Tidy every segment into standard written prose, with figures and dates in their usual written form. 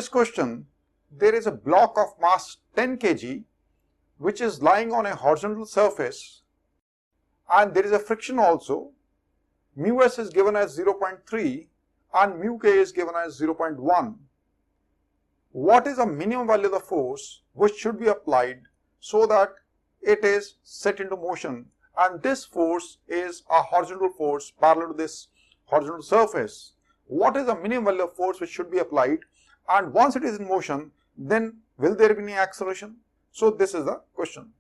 this question, there is a block of mass 10 kg which is lying on a horizontal surface, and there is a friction also. Mu s is given as 0.3 and mu k is given as 0.1. What is the minimum value of the force which should be applied so that it is set into motion? And this force is a horizontal force parallel to this horizontal surface. What is the minimum value of force which should be applied? And once it is in motion, then will there be any acceleration? So this is the question.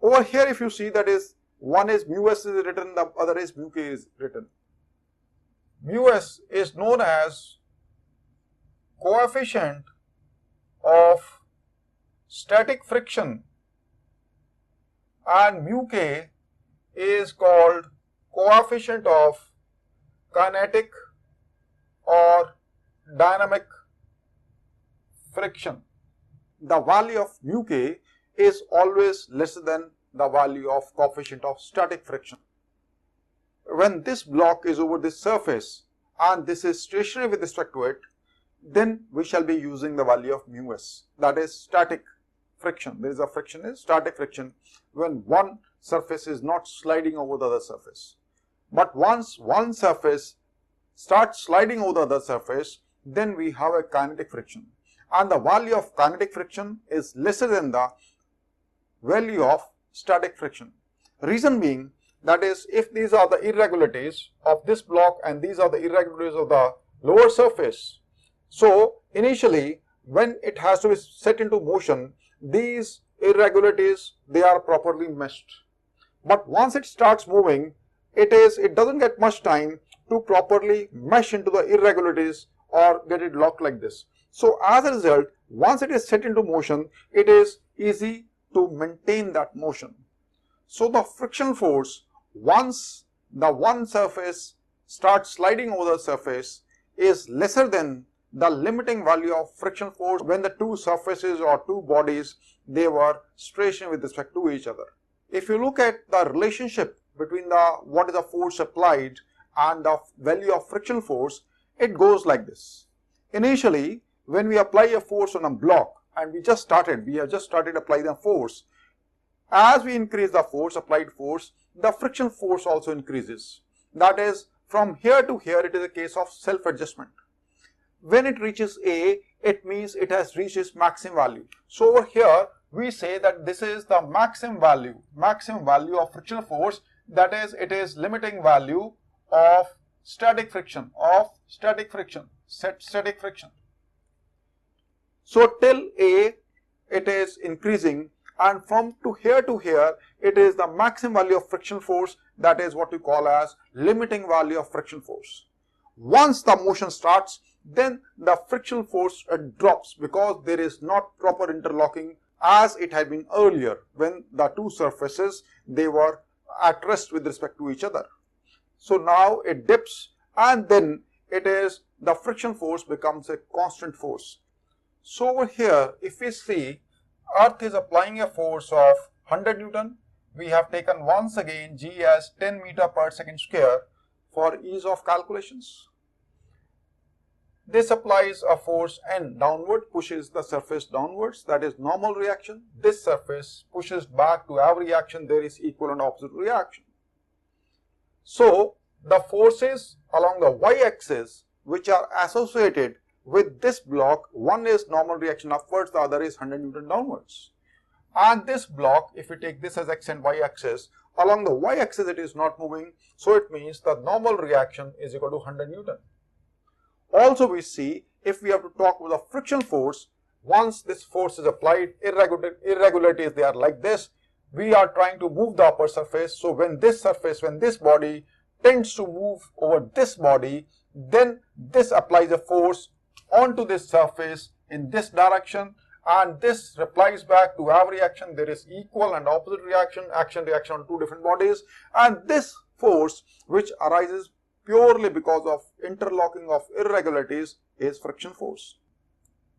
Over here, if you see, that is, one is mu s is written, the other is mu k is written. Mu s is known as coefficient of static friction and mu k is called coefficient of kinetic or dynamic friction. The value of mu k is always lesser than the value of coefficient of static friction. When this block is over this surface and this is stationary with respect to it, then we shall be using the value of mu s, that is static friction. There is a friction is static friction when one surface is not sliding over the other surface. But once one surface starts sliding over the other surface, then we have a kinetic friction, and the value of kinetic friction is lesser than the value of static friction. Reason being, that is, if these are the irregularities of this block and these are the irregularities of the lower surface, so initially when it has to be set into motion, these irregularities, they are properly meshed. But once it starts moving, it doesn't get much time to properly mesh into the irregularities or get it locked like this. So as a result, once it is set into motion, it is easy to maintain that motion. So the friction force, once the one surface starts sliding over the surface, is lesser than the limiting value of friction force when the two surfaces or two bodies, they were stationary with respect to each other. If you look at the relationship between what is the force applied and the value of friction force, it goes like this. Initially, when we apply a force on a block, and we have just started applying the force, as we increase the force, applied force, the friction force also increases. That is, from here to here, it is a case of self-adjustment. When it reaches A, it means it has reached its maximum value. So over here, we say that this is the maximum value of frictional force, that is, it is limiting value of static friction, static friction. So till A, it is increasing, and from here to here, it is the maximum value of friction force, that is what we call as limiting value of friction force. Once the motion starts, then the friction force drops because there is not proper interlocking as it had been earlier when the two surfaces, they were at rest with respect to each other. So now it dips, and then the friction force becomes a constant force. So over here, if we see, Earth is applying a force of 100 Newton. We have taken once again G as 10 meter per second square for ease of calculations. This applies a force N downward, pushes the surface downwards, that is normal reaction. This surface pushes back to average reaction, there is equal and opposite reaction. So the forces along the y-axis which are associated with this block, one is normal reaction upwards, the other is 100 Newton downwards. And this block, if we take this as x and y axis, along the y axis it is not moving, so it means the normal reaction is equal to 100 Newton. Also we see, if we have to talk about the friction force, once this force is applied, irregularities, they are like this. We are trying to move the upper surface, so when this body tends to move over this body, then this applies a force onto this surface in this direction, and this replies back to average reaction. There is equal and opposite reaction on two different bodies, and this force which arises purely because of interlocking of irregularities is friction force.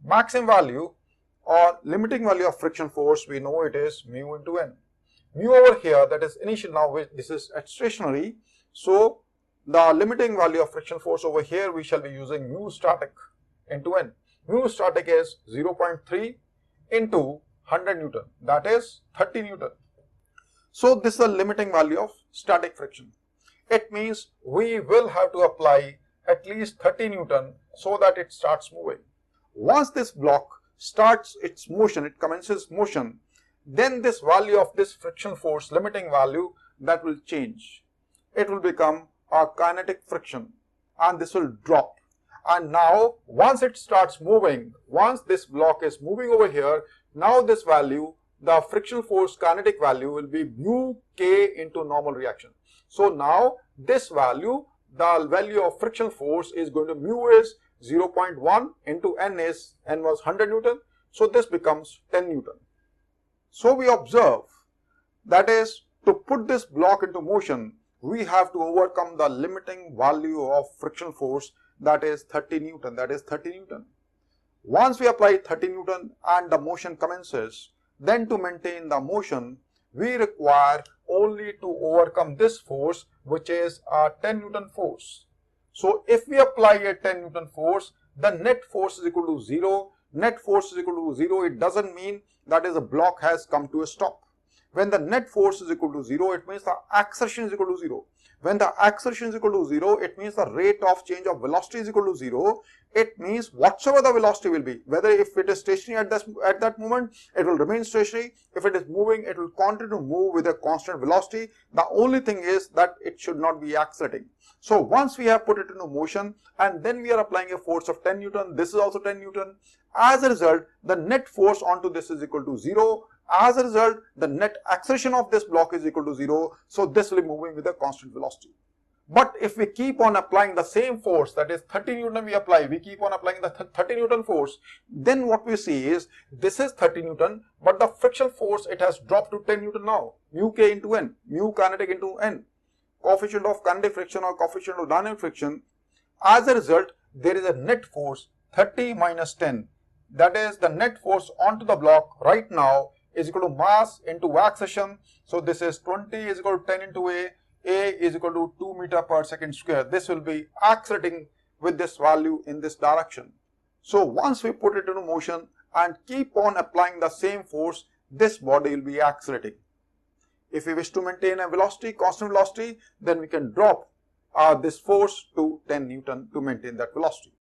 Maximum value or limiting value of friction force, we know it is mu into n. Mu over here, that is initial, now this is at stationary, so the limiting value of friction force over here we shall be using mu static into n. mu static is 0.3 into 100 Newton, that is 30 Newton. So this is the limiting value of static friction. It means we will have to apply at least 30 Newton so that it starts moving. Once this block starts its motion, it commences motion, then this value of this friction force, limiting value, that will change. It will become a kinetic friction and this will drop. And now once it starts moving, once this block is moving over here, now this value, the friction force kinetic value, will be mu k into normal reaction. So now this value, the value of friction force is going to mu is 0.1 into n is, n was 100 Newton. So this becomes 10 Newton. So we observe, that is, to put this block into motion, we have to overcome the limiting value of friction force, that is 30 Newton, that is 30 Newton. Once we apply 30 Newton and the motion commences, then to maintain the motion, we require only to overcome this force, which is a 10 Newton force. So if we apply a 10 Newton force, the net force is equal to 0. Net force is equal to 0, it doesn't mean that is the block has come to a stop. When the net force is equal to 0, it means the acceleration is equal to 0. When the acceleration is equal to 0, it means the rate of change of velocity is equal to 0. It means whatsoever the velocity will be, whether if it is stationary at that moment, it will remain stationary. If it is moving, it will continue to move with a constant velocity. The only thing is that it should not be accelerating. So once we have put it into motion and then we are applying a force of 10 Newton, this is also 10 Newton. As a result, the net force onto this is equal to 0. As a result, the net acceleration of this block is equal to 0. So this will be moving with a constant velocity. But if we keep on applying the same force, that is 30 Newton we keep on applying the 30 Newton force, then what we see is this is 30 Newton, but the friction force, it has dropped to 10 Newton now, mu k into n, mu kinetic into n, coefficient of kinetic friction or coefficient of dynamic friction. As a result, there is a net force 30 minus 10, that is the net force onto the block right now is equal to mass into acceleration. So this is 20 is equal to 10 into a is equal to 2 meter per second square. This will be accelerating with this value in this direction. So once we put it into motion and keep on applying the same force, this body will be accelerating. If we wish to maintain a velocity, constant velocity, then we can drop this force to 10 Newton to maintain that velocity.